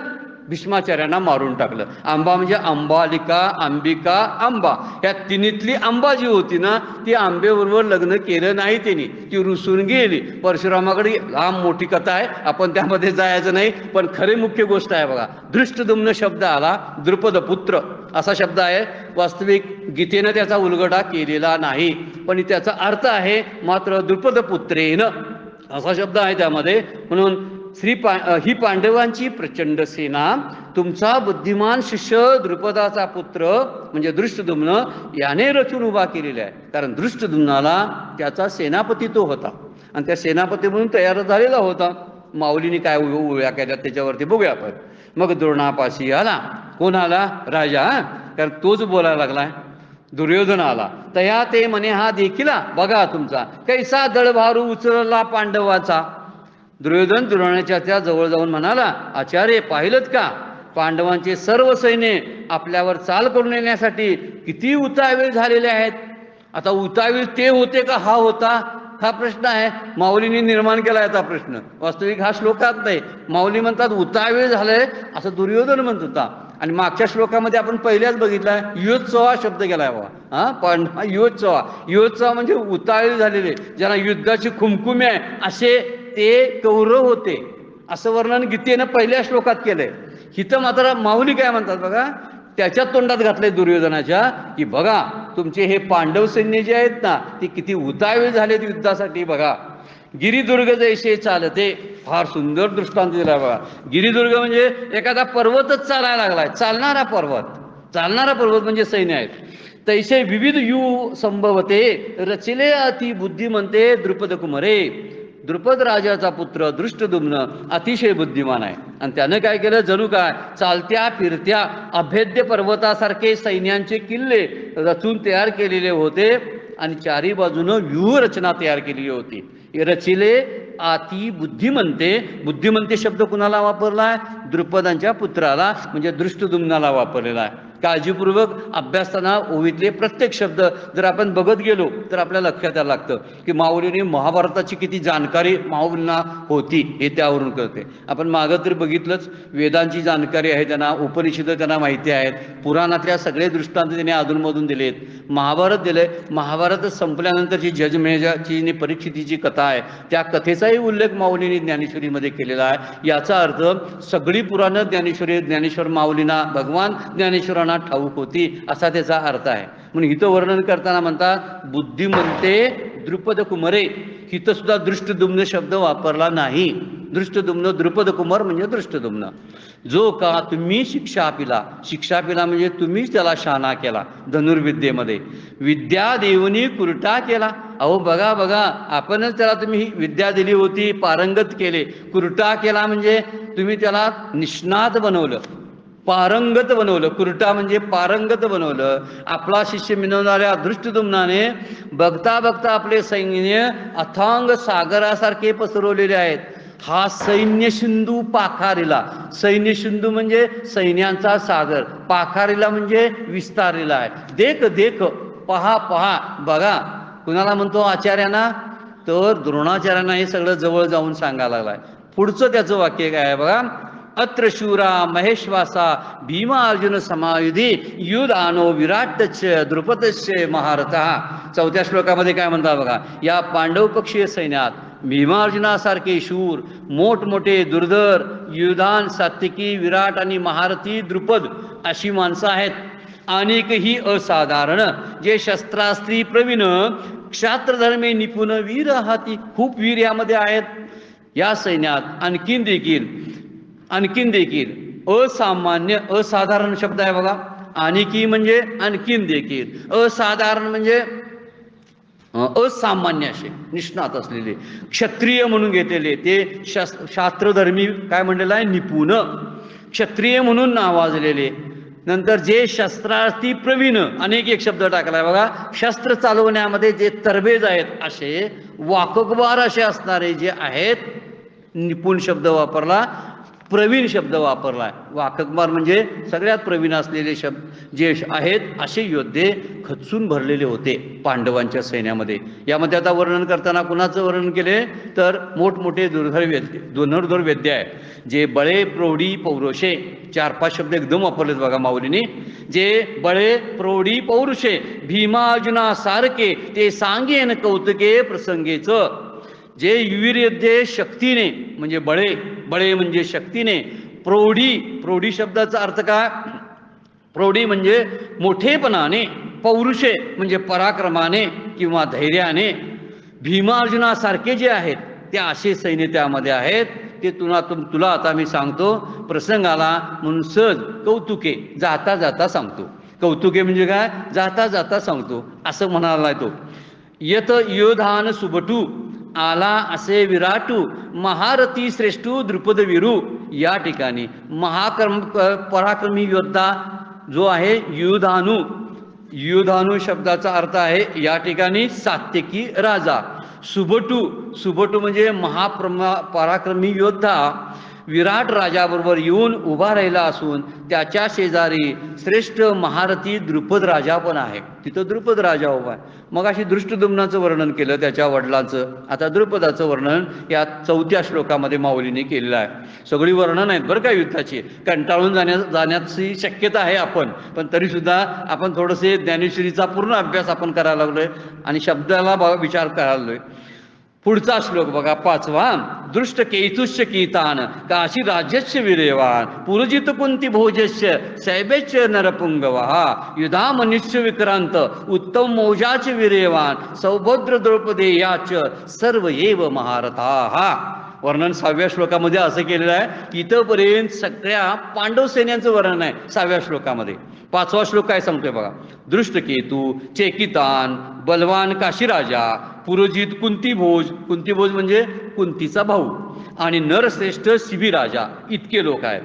भीष्माचार्यांना मारून टाकलं. आंबा म्हणजे अंबालिका, अंबिका, आंबा, ह्या तिन्हीतली आंबा जी होती ना, ती आंबेबरोबर लग्न केलं नाही त्यांनी, ती रुसून गेली. परशुरामाकडे लांब मोठी कथा आहे, आपण त्यामध्ये जायचं नाही. पण खरी मुख्य गोष्ट आहे बघा, दृष्टद्युम्न शब्द आला, द्रुपद पुत्र असा शब्द आहे. वास्तविक गीतेनं त्याचा उलगडा केलेला नाही, पण त्याचा अर्थ आहे मात्र द्रुपद पुत्रेन असा शब्द आहे त्यामध्ये. म्हणून ही पांडवांची प्रचंड सेना तुमचा बुद्धिमान शिष्य द्रुपदाचा पुत्र म्हणजे दृष्टद्युम्न याने रचून उभा केलेला आहे. कारण दृष्टद्युम्नाला त्याचा सेनापती तो होता आणि त्या सेनापती म्हणून तयार झालेला होता. माऊलीने काय उभ्या केल्या त्याच्यावरती बघूया आपण. मग द्रोणापाशी आला. कोण आला? राजा. कारण तोच बोलायला लागलाय. दुर्योधन आला. तया ते म्हणे हा देखीला बघा तुमचा कैसा दळभारू उचलला पांडवाचा. दुर्योधन द्रोणाचार्याच्या जवळ जाऊन म्हणाला, आचार्य पाहिलंत का, पांडवांचे सर्व सैन्य आपल्यावर चाल करून येण्यासाठी किती उतावीळ झालेले आहेत. आता उतावीळ ते होते का हा होता, हा प्रश्न आहे. माऊलीने निर्माण केला याचा प्रश्न. वास्तविक हा श्लोकात नाही. माऊली म्हणतात उतावीळ झालंय असं दुर्योधन म्हणत होता. आणि मागच्या श्लोकामध्ये आपण पहिल्याच बघितलाय, युद्धोत्सव हा शब्द केलाय बघा. पण युद्धोत्सव म्हणजे उतावीळ झालेले, ज्यांना युद्धाची खुमखुमी आहे असे ते कौरव होते, असं वर्णन गीतेनं पहिल्या श्लोकात केलंय. हिथं मात्र माऊली काय म्हणतात बघा, त्याच्या तोंडात घातलंय दुर्योधनाच्या, की बघा तुमचे हे पांडव सैन्य जे आहेत ना, ते किती उतावीळ झालेत युद्धासाठी. बघा गिरिदुर्ग जैसे चालते, फार सुंदर दृष्टांत दिला बघा. गिरिदुर्ग म्हणजे एखादा पर्वतच चालायला लागलाय, चालणारा पर्वत म्हणजे सैन्य आहेत. तैसे विविध यू संभवते रचिले अति बुद्धिमंते द्रुपद कुमारे. द्रुपद राजाचा पुत्र दृष्टद्युम्न अतिशय बुद्धिमान आहे आणि त्यानं काय केलं, जणू काय चालत्या फिरत्या अभेद्य पर्वतासारखे सैन्यांचे किल्ले रचून तयार केलेले होते आणि चारी बाजूनं व्यूह रचना तयार केलेली होती. रचिले अति बुद्धिमंते शब्द कुणाला वापरलाय? द्रुपदांच्या पुत्राला म्हणजे दृष्टद्युम्नाला वापरलेला आहे. काळजीपूर्वक अभ्यासताना ओवीतले प्रत्येक शब्द जर आपण बघत गेलो तर आपल्या लक्षात यायला लागतं की माऊलीने महाभारताची किती जाणकारी माऊलींना होती हे त्यावरून कळते. आपण मागं तर बघितलंच, वेदांची जाणकारी आहे त्यांना, उपनिषद त्यांना माहिती आहेत, पुराणातल्या सगळे दृष्टांत त्यांनी अधूनमधून दिलेत, महाभारत दिले. महाभारत संपल्यानंतरची जजमेजाची परीक्षितीची कथा आहे, त्या कथेचाही उल्लेख माऊलीने ज्ञानेश्वरीमध्ये केलेला आहे. याचा अर्थ सगळी पुराणं ज्ञानेश्वर माऊलींना, भगवान ज्ञानेश्वरांना ठाऊक होती असा त्याचा अर्थ आहे. म्हणून हितं वर्णन करताना म्हणतात बुद्धिमंते द्रुपद कुमारे. हितं सुद्धा दृष्टद्युम्न शब्द वापरला नाही. दृष्टद्युम्न द्रुपद कुमार म्हणजे दृष्टद्युम्न. जो का तुम्ही शिक्षा पिला म्हणजे तुम्हीच त्याला शहाणा केला धनुर्विद्येमध्ये. विद्या देवनी कुरटा केला. अहो बघा आपणच त्याला तुम्ही विद्या दिली होती, पारंगत केले. कुरटा केला म्हणजे तुम्ही त्याला निष्णात बनवलं, पारंगत बनवलं. कुरटा म्हणजे पारंगत बनवलं. आपला शिष्य मिळवणाऱ्या दृष्टद्युम्नाने बघता आपले सैन्य अथांग सागरासारखे पसरवलेले आहेत. हा सैन्य सिंधू पाखारीला. सैन्य सिंधू म्हणजे सैन्यांचा सागर, पाखारीला म्हणजे विस्तारलेला आहे. देख पहा बघा. कुणाला म्हणतो? आचार्यांना. तर द्रोणाचार्यांना हे सगळं जवळ जाऊन सांगायला लागलाय. पुढचं त्याचं वाक्य काय आहे बघा, अत्र शूरा महेश्वासा भीमा अर्जुन समायुधी युध आनो विराटस्य द्रुपदस्य महारथा. चौथ्या श्लोकामध्ये काय म्हणतात बघा, या पांडव पक्षीय सैन्यात भीमार्जुनासारखे शूर, मोठमोठे दुर्धर, युधान, सात्विकी, विराट आणि महारथी द्रुपद अशी माणसं आहेत. अनेकही असाधारण जे शस्त्रास्त्री प्रवीण, क्षात्रधर्मे निपुण वीर हाती. खूप वीर यामध्ये आहेत या सैन्यात. आणखीन देखील असामान्य, असाधारण शब्द आहे बघा. आणखी म्हणजे आणखीन देखील, असाधारण म्हणजे असामान्य असे निष्णात असलेले, क्षत्रिय म्हणून घेतलेले, ते शास्त्रधर्मी काय म्हणलेलं आहे, निपुण, क्षत्रिय म्हणून नावाजलेले. नंतर जे शस्त्रार्थी प्रवीण, अनेक एक शब्द टाकलाय बघा. शस्त्र चालवण्यामध्ये जे तरबेज आहेत असे, वाककबार असे असणारे जे आहेत, निपुण शब्द वापरला, प्रवीण शब्द वापरलाय. वाककबार म्हणजे सगळ्यात प्रवीण असलेले शब्द जे आहेत असे योद्धे खचून भरलेले होते पांडवांच्या सैन्यामध्ये. यामध्ये आता वर्णन करताना कुणाचं वर्णन केले तर मोठमोठे धनुर्धर वेद्य आहे, जे बळे प्रौढी पौरुषे, 4-5 शब्द एकदम वापरलेत बघा माऊलीने. जे बळे प्रौढी पौरुषे भीमार्जुना सारखे ते सांगेन कौतुके प्रसंगेचं. जे वीर्यध्ये शक्तीने म्हणजे बळे म्हणजे शक्तीने, प्रौढी शब्दाचा अर्थ काय? प्रौढी म्हणजे मोठेपणाने, पौरुषे म्हणजे पराक्रमाने किंवा धैर्याने. भीमार्जुनासारखे जे आहेत ते असे सैन्य त्यामध्ये आहेत. ते तुला आता मी सांगतो प्रसंगाला म्हणून सहज कौतुके जाता जाता सांगतो. कौतुके म्हणजे काय? जाता जाता सांगतो असं म्हणाला तो. यत योधान सुबटू आला असे विराटू महारथी श्रेष्ठू द्रुपद विरू. या ठिकाणी पराक्रमी योद्धा जो आहे युधानू शब्दाचा अर्थ आहे या ठिकाणी सात्यकी राजा. सुबटू म्हणजे पराक्रमी योद्धा विराट राजाबरोबर येऊन उभा राहिला असून त्याच्या शेजारी श्रेष्ठ महारथी द्रुपद राजा पण आहे. तिथं द्रुपद राजा उभा आहे. मग अशी दृष्टद्युम्नाचं वर्णन केलं त्याच्या वडिलांचं. आता द्रुपदाचं वर्णन या 4थ्या श्लोकामध्ये माऊलीने केलेलं आहे. सगळी वर्णन आहेत बरं का युद्धाची. कंटाळून जाण्याची शक्यता आहे पण तरीसुद्धा आपण थोडंसे ज्ञानेश्वरीचा पूर्ण अभ्यास आपण करायला लागलोय आणि शब्दाला विचार करायला लागलोय. पुढचा श्लोक बघा 5वा. दृष्ट केतुश्च कीतान काशी राज्यस्य वीर्यवान पुरजित कुंती भोजस्य सैबेच नरपुंगवहा युधामनिश्च विक्रांत उत्तम मौजाच वीर्यवान सौभद्र द्रौपदेयाच सर्व एव महारथाः. वर्णन 6व्या श्लोकामध्ये असं केलेलं आहे. इथंपर्यंत सगळ्या पांडव सैन्यांचं वर्णन आहे 6व्या श्लोकामध्ये. 5वा श्लोक काय सांगतोय बघा. दृष्टकेतू चेकितान बलवान काशीराजा पुरोजित कुंतीभोज म्हणजे कुंतीचा भाऊ आणि नरश्रेष्ठ शिबिराजा इतके लोक आहेत.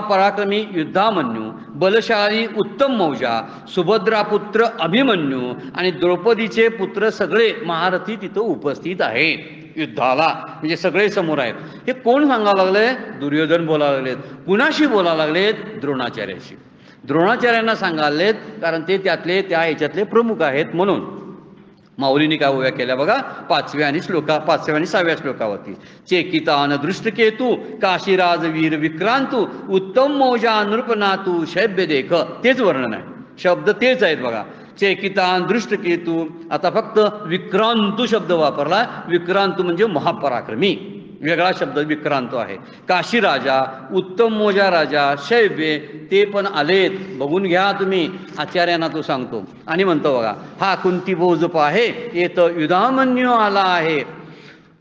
पराक्रमी युद्धामन्यू बलशाली उत्तम मौजा सुभद्रापुत्र अभिमन्यू आणि द्रौपदीचे पुत्र सगळे महारथी तिथं उपस्थित आहेत युद्धाला. म्हणजे सगळे समोर आहेत. हे कोण सांगायला लागले? दुर्योधन बोलायला लागलेत. कुणाशी बोलायला लागलेत? द्रोणाचार्याशी. द्रोणाचार्यांना सांगालेत कारण ते त्या ह्याच्यातले प्रमुख आहेत. म्हणून माऊलीने काय उभ्या केल्या बघा 5व्या आणि 6व्या श्लोकावरती. चेकितान दृष्टकेतू काशीराज वीर विक्रांतू उत्तम मौजा नृपनातू शैब्य देख. तेच वर्णन आहे. शब्द तेच आहेत बघा. चेकितान दृष्टकेतू. आता फक्त विक्रांतू शब्द वापरला. विक्रांतू म्हणजे महापराक्रमी, वेगळा शब्द विक्रांत आहे. काशीराजा उत्तम मौजा राजा शैब्य ते पण आलेत. बघून घ्या तुम्ही. आचार्यांना तो सांगतो आणि म्हणतो बघा. हा कुंती भोज आहे येत युधामन्यू आला आहे.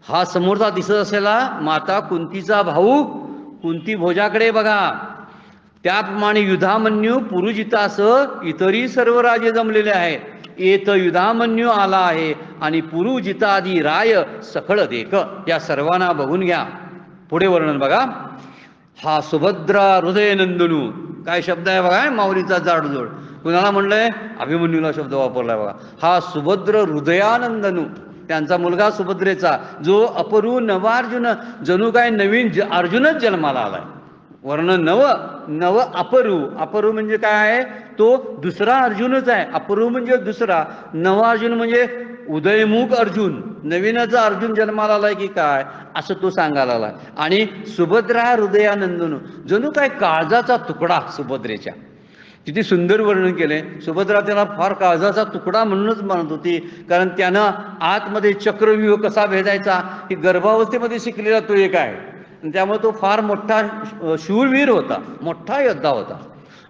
हा समोरचा दिसत असलेला माता कुंतीचा भाऊ कुंती भोजाकडे बघा. त्याप्रमाणे युधामन्यू पुरुजितासह इतरही सर्व राजे जमलेले आहेत. येत युधामन्यू आला आहे आणि पुरुजितादी राय सखळ देख. या सर्वांना बघून घ्या. पुढे वर्णन बघा. हा सुभद्रा हृदय नंदनू. काय शब्द आहे बघा माऊलीचा जाडजोड. कुणाला म्हणलंय? अभिमन्यूला शब्द वापरलाय बघा. हा सुभद्र हृदयानंदनू त्यांचा मुलगा सुभद्रेचा जो अपरू नवार्जुन जणू काय नवीन अर्जुनच जन्माला आलाय. वर्ण नव अपरू म्हणजे काय आहे? तो दुसरा अर्जुनच आहे. अपरू म्हणजे दुसरा. नवार्जुन म्हणजे उदयमुख अर्जुन, नवीनचा अर्जुन जन्माला आलाय की काय असं तो सांगायला आलाय. आणि सुभद्रा हृदयानंदनू जणू काय काळजाचा तुकडा सुभद्रेच्या. किती सुंदर वर्णन केले. सुभद्रा त्याला फार काळजाचा तुकडा म्हणूनच म्हणत होती कारण त्यानं आतमध्ये चक्रव्यूह कसा भेदायचा ही गर्भावस्थेमध्ये शिकलेला तो एक आहे. त्यामुळे तो फार मोठा शूरवीर होता, मोठा योद्धा होता.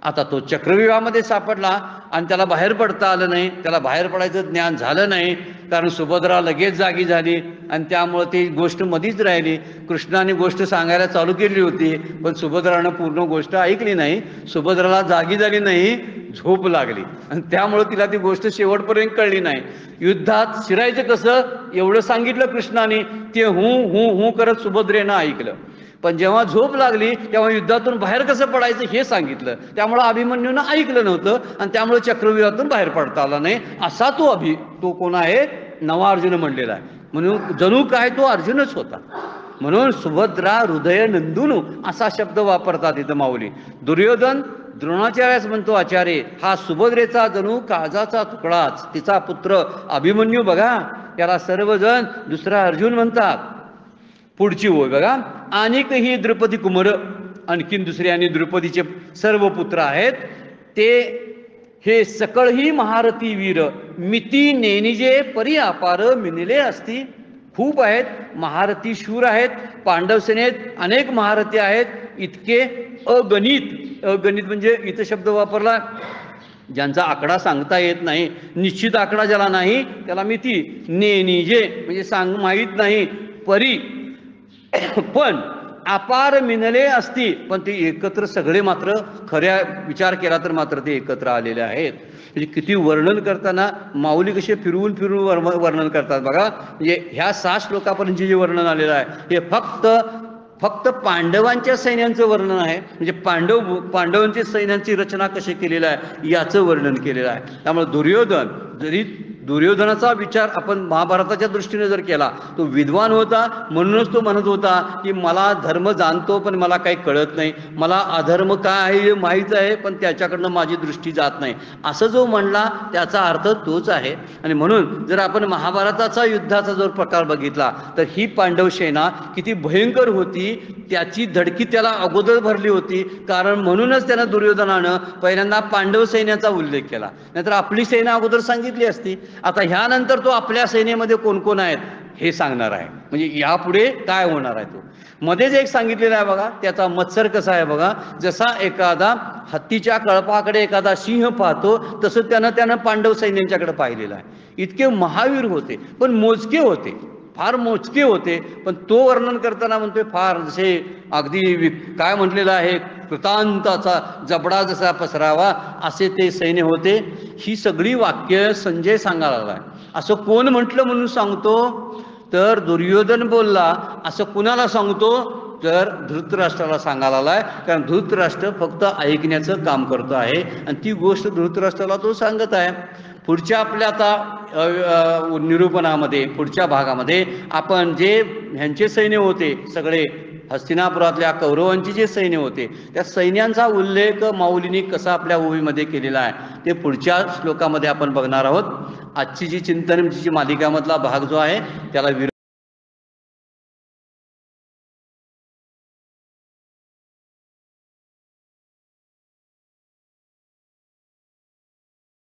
आता तो चक्रव्यूहामध्ये सापडला आणि त्याला बाहेर पडता आलं नाही. त्याला बाहेर पडायचं ज्ञान झालं नाही कारण सुभद्रा लगेच जागी झाली आणि त्यामुळे ती गोष्ट मधीच राहिली. कृष्णाने गोष्ट सांगायला चालू केली होती पण सुभद्रानं पूर्ण गोष्ट ऐकली नाही. सुभद्राला जागी झाली नाही, झोप लागली आणि त्यामुळे तिला ती गोष्ट शेवटपर्यंत कळली नाही. युद्धात शिरायचं कसं एवढं सांगितलं कृष्णाने. ते हू करत सुभद्रेनं ऐकलं. पण जेव्हा झोप लागली तेव्हा युद्धातून बाहेर कसं पडायचं हे सांगितलं. त्यामुळं अभिमन्यूनं ऐकलं नव्हतं आणि त्यामुळे चक्रव्यूहातून बाहेर पडता आला नाही. असा तो कोण आहे? नवा अर्जुन म्हणलेला आहे. म्हणून जणू काय तो अर्जुनच होता. म्हणून सुभद्रा हृदय नंदुनू असा शब्द वापरतात इथं माऊली. दुर्योधन द्रोणाचार्यास म्हणतो आचार्य, हा सुभद्रेचा जणू काळजाचा तुकडाच, तिचा पुत्र अभिमन्यू बघा, त्याला सर्वजण दुसरा अर्जुन म्हणतात. पुढची ओळ बघा, अनेकही द्रौपदी कुमार, आणखीन दुसरे आणि द्रौपदीचे सर्व पुत्र आहेत ते हे सकळही महारथी वीर, मिती नेनिजे परी अपार मिनिले असती. खूप आहेत, महारथी शूर आहेत, पांडव सेनेत अनेक महारथी आहेत, इतके अगणित. अगणित म्हणजे इथं शब्द वापरला ज्यांचा आकडा सांगता येत नाही, निश्चित आकडा ज्याला नाही त्याला मिती. नेनिजे म्हणजे सांग माहीत नाही, परी पण अपार मिनले असती, पण ते एकत्र सगळे मात्र खऱ्या विचार केला तर मात्र ते एकत्र आलेले आहेत. म्हणजे किती वर्णन करताना माऊली कसे फिरवून फिरवून वर्णन करतात बघा. म्हणजे ह्या 6 श्लोकापर्यंत जे वर्णन आलेलं आहे हे फक्त पांडवांच्या सैन्यांचं वर्णन आहे. म्हणजे पांडवांच्या सैन्यांची रचना कशी केलेली आहे याचं वर्णन केलेलं आहे. त्यामुळे दुर्योधनाचा विचार आपण महाभारताच्या दृष्टीने जर केला, तो विद्वान होता, म्हणूनच तो म्हणत होता की मला धर्म जाणतो पण मला काही कळत नाही, मला अधर्म काय आहे हे माहीत आहे पण त्याच्याकडनं माझी दृष्टी जात नाही, असं जो म्हणला त्याचा अर्थ तोच आहे. आणि म्हणून जर आपण महाभारताचा युद्धाचा जर प्रकार बघितला तर ही पांडव सेना किती भयंकर होती त्याची धडकी त्याला अगोदर भरली होती. कारण म्हणूनच त्यानं दुर्योधनानं पहिल्यांदा पांडव सैन्याचा उल्लेख केला, नाहीतर आपली सेना अगोदर सांगितली असती. आता ह्यानंतर तो आपल्या सेनेमध्ये कोण कोण आहेत हे सांगणार आहे. म्हणजे यापुढे काय होणार आहे तो मध्येच एक सांगितलेला आहे बघा. त्याचा मत्सर कसा आहे बघा, जसा एखादा हत्तीच्या कळपाकडे एखादा सिंह पाहतो तसं त्यानं पांडव सैन्यांच्याकडे पाहिलेलं आहे. इतके महावीर होते पण मोजके होते, फार मोजके होते. पण तो वर्णन करताना म्हणतोय फार जसे अगदी काय म्हटलेलं आहे, कृतांताचा जबडा जसा पसरावा असे ते सैन्य होते. ही सगळी वाक्य संजय सांगायला लागलाय. असं कोण म्हटलं म्हणून सांगतो तर दुर्योधन बोलला. असं कुणाला सांगतो तर धृतराष्ट्राला सांगायला आलाय. कारण धृतराष्ट्र फक्त ऐकण्याचं काम करतो आहे आणि ती गोष्ट धृतराष्ट्राला तो सांगत आहे. पुढच्या आपल्या आता निरूपणामध्ये पुढच्या भागामध्ये आपण जे ह्यांचे सैन्य होते सगळे हस्तिनापुरातल्या कौरवांचे जे सैन्य होते त्या सैन्यांचा उल्लेख माऊलींनी कसा आपल्या ओवीमध्ये केलेला आहे ते पुढच्या श्लोकामध्ये आपण बघणार आहोत. आजची जी चिंतनची मालिकामधला भाग जो आहे त्याला